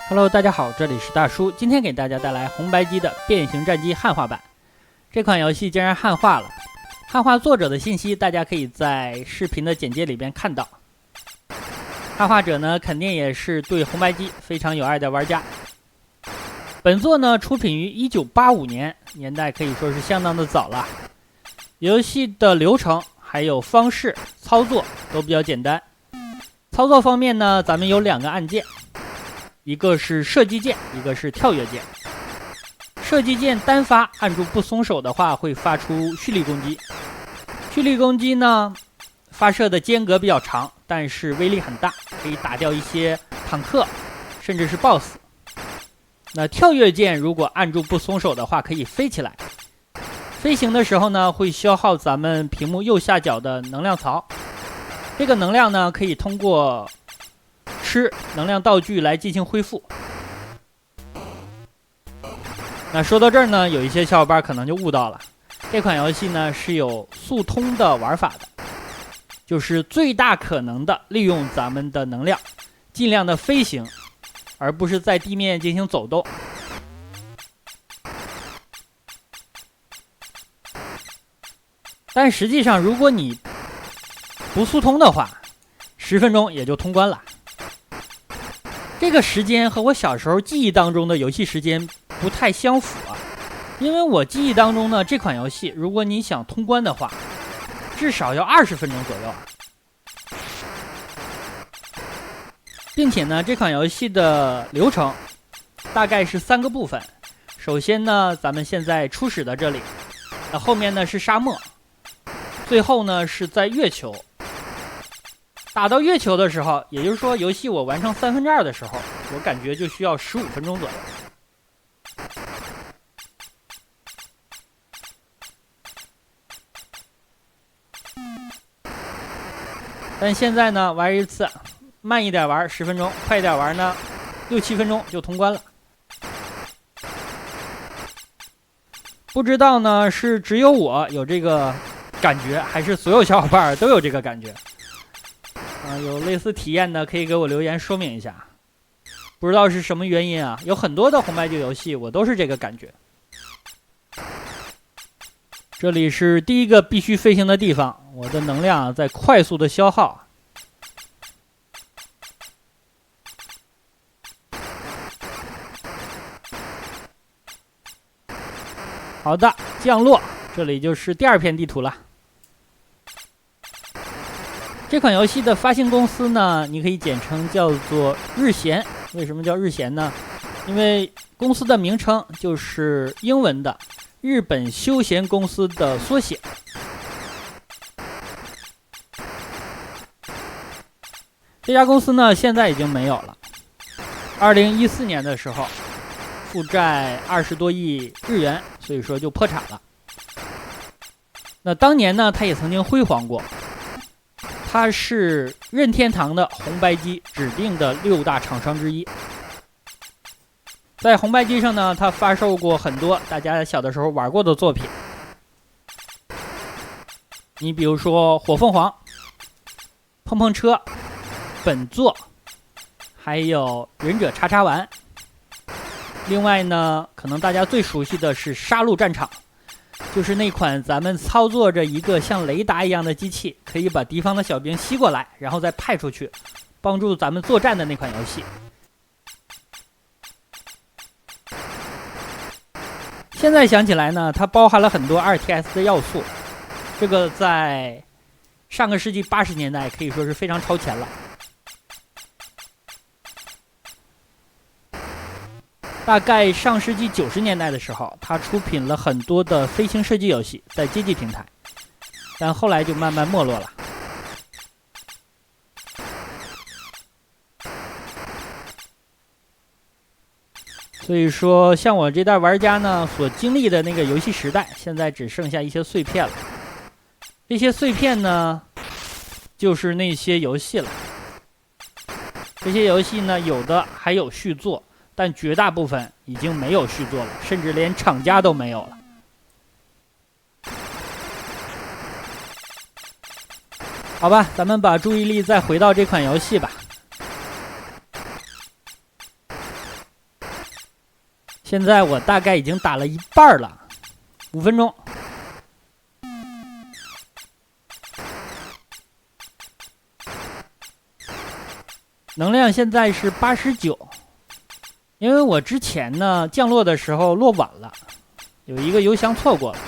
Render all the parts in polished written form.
Hello， 大家好，这里是大叔，今天给大家带来红白机的变形战机汉化版。这款游戏竟然汉化了，汉化作者的信息大家可以在视频的简介里边看到。汉化者呢，肯定也是对红白机非常有爱的玩家。本作呢出品于1985年，年代可以说是相当的早了。游戏的流程还有方式操作都比较简单。操作方面呢，咱们有2个按键。一个是射击键，一个是跳跃键。射击键单发按住不松手的话，会发出蓄力攻击。蓄力攻击呢，发射的间隔比较长，但是威力很大，可以打掉一些坦克，甚至是 BOSS。那跳跃键如果按住不松手的话，可以飞起来。飞行的时候呢，会消耗咱们屏幕右下角的能量槽。这个能量呢，可以通过吃能量道具来进行恢复。那说到这儿呢，有一些小伙伴可能就悟到了，这款游戏呢是有速通的玩法的，就是最大可能的利用咱们的能量，尽量的飞行，而不是在地面进行走动。但实际上，如果你不速通的话，10分钟也就通关了。这个时间和我小时候记忆当中的游戏时间不太相符啊，因为我记忆当中呢，这款游戏如果你想通关的话，至少要20分钟左右啊。并且呢，这款游戏的流程大概是3个部分。首先呢，咱们现在初始的这里，后面呢是沙漠，最后呢是在月球。打到月球的时候，也就是说游戏我完成2/3的时候，我感觉就需要15分钟左右。但现在呢，玩一次，慢一点玩10分钟，快一点玩呢6-7分钟就通关了。不知道呢是只有我有这个感觉，还是所有小伙伴都有这个感觉。有类似体验的可以给我留言说明一下。不知道是什么原因啊，有很多的红白机游戏我都是这个感觉。这里是第一个必须飞行的地方，我的能量在快速的消耗。好的，降落，这里就是第2片地图了。这款游戏的发行公司呢，你可以简称叫做日闲。为什么叫日闲呢？因为公司的名称就是英文的日本休闲公司的缩写。这家公司呢，现在已经没有了。2014年的时候，负债20多亿日元，所以说就破产了。那当年呢，他也曾经辉煌过。它是任天堂的红白机指定的6大厂商之一。在红白机上呢，它发售过很多大家小的时候玩过的作品。你比如说火凤凰、碰碰车、本作，还有忍者叉叉丸。另外呢，可能大家最熟悉的是杀戮战场，就是那款咱们操作着一个像雷达一样的机器，可以把敌方的小兵吸过来，然后再派出去，帮助咱们作战的那款游戏。现在想起来呢，它包含了很多 RTS 的要素，这个在上个世纪80年代可以说是非常超前了。大概上世纪90年代的时候，他出品了很多的飞行射击游戏，在街机平台，但后来就慢慢没落了。所以说，像我这代玩家呢，所经历的那个游戏时代，现在只剩下一些碎片了。这些碎片呢，就是那些游戏了。这些游戏呢，有的还有续作，但绝大部分已经没有续作了，甚至连厂家都没有了。好吧，咱们把注意力再回到这款游戏吧。现在我大概已经打了一半了，5分钟。能量现在是89，因为我之前呢降落的时候落晚了，有一个油箱错过了。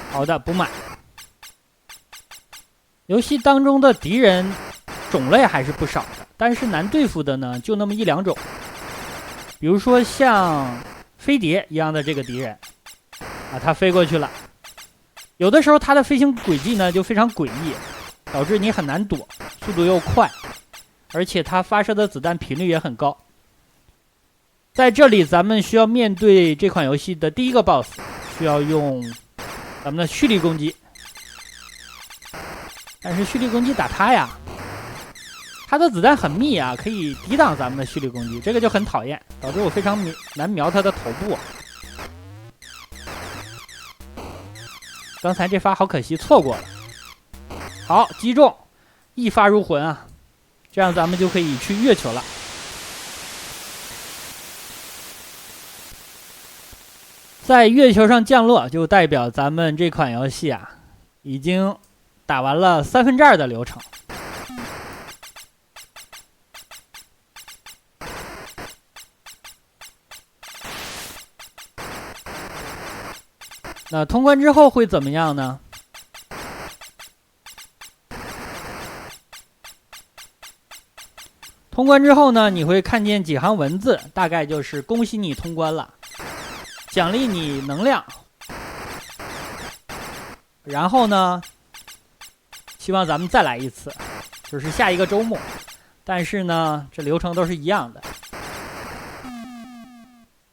好的，补满。游戏当中的敌人种类还是不少的，但是难对付的呢就那么1、2种。比如说像飞碟一样的这个敌人，他飞过去了，有的时候他的飞行轨迹呢就非常诡异，导致你很难躲，速度又快，而且它发射的子弹频率也很高。在这里咱们需要面对这款游戏的第一个 BOSS， 需要用咱们的蓄力攻击。但是蓄力攻击打他呀，他的子弹很密啊，可以抵挡咱们的蓄力攻击，这个就很讨厌，导致我非常难瞄他的头部啊。刚才这发好可惜，错过了。好，击中，一发入魂啊！这样咱们就可以去月球了。在月球上降落，就代表咱们这款游戏啊，已经打完了2/3的流程。那通关之后会怎么样呢？通关之后呢，你会看见几行文字，大概就是恭喜你通关了，奖励你能量，然后呢，希望咱们再来一次，就是下一个周末。但是呢，这流程都是一样的。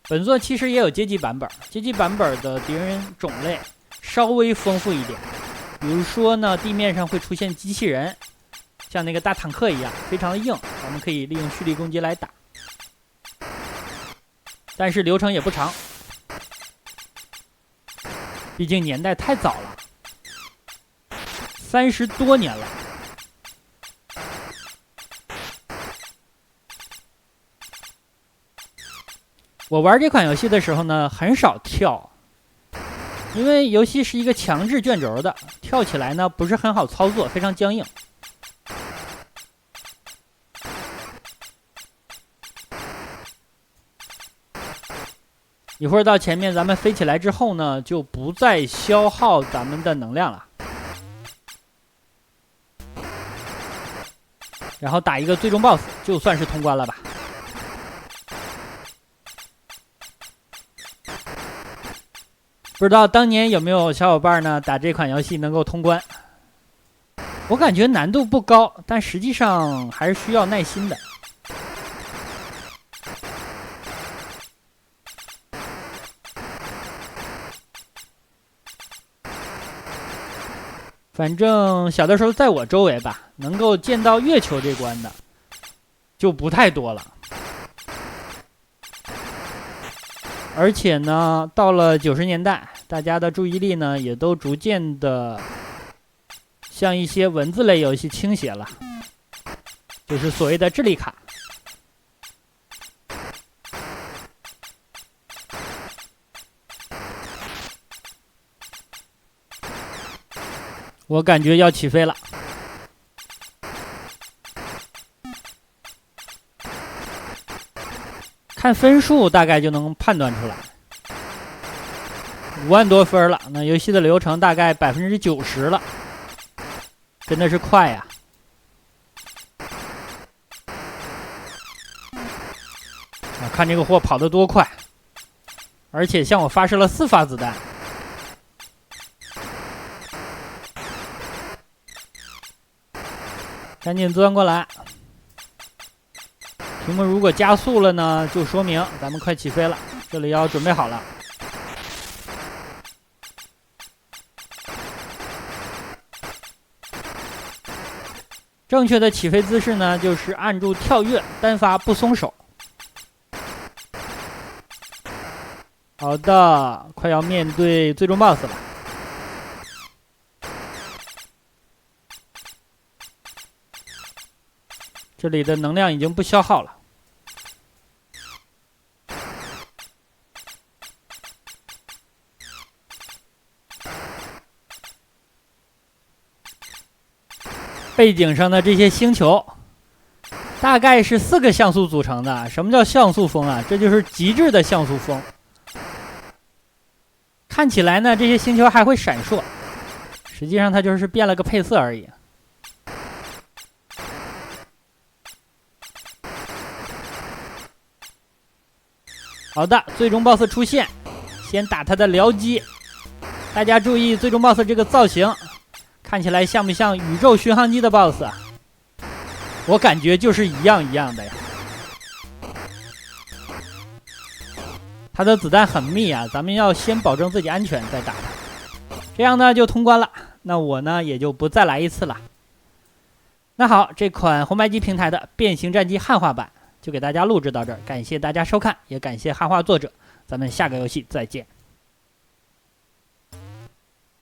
本作其实也有街机版本，街机版本的敌人种类稍微丰富一点，比如说呢，地面上会出现机器人，像那个大坦克一样，非常的硬，咱们可以利用蓄力攻击来打。但是流程也不长，毕竟年代太早了，30多年了。我玩这款游戏的时候呢，很少跳，因为游戏是一个强制卷轴的，跳起来呢不是很好操作，非常僵硬。一会儿到前面咱们飞起来之后呢，就不再消耗咱们的能量了。然后打一个最终 BOSS， 就算是通关了吧。不知道当年有没有小伙伴呢打这款游戏能够通关？我感觉难度不高，但实际上还是需要耐心的。反正小的时候在我周围吧，能够见到月球这关的就不太多了。而且呢，到了90年代，大家的注意力呢也都逐渐的向一些文字类游戏倾斜了，就是所谓的智力卡。我感觉要起飞了。看分数大概就能判断出来，5万多分了。那游戏的流程大概90%了，真的是快呀！看这个货跑得多快，而且向我发射了4发子弹。赶紧钻过来！屏幕如果加速了呢，就说明咱们快起飞了。这里要准备好了。正确的起飞姿势呢，就是按住跳跃，单发不松手。好的，快要面对最终 BOSS 了。这里的能量已经不消耗了。背景上的这些星球，大概是4个像素组成的。什么叫像素风啊？这就是极致的像素风。看起来呢，这些星球还会闪烁，实际上它就是变了个配色而已。好的，最终 BOSS 出现，先打他的僚机。大家注意，最终 BOSS 这个造型，看起来像不像宇宙巡航机的 BOSS 啊？我感觉就是一样的呀。他的子弹很密啊，咱们要先保证自己安全再打他，这样呢就通关了。那我呢也就不再来一次了。那好，这款红白机平台的《变形战机》汉化版就给大家录制到这儿，感谢大家收看，也感谢汉化作者，咱们下个游戏再见。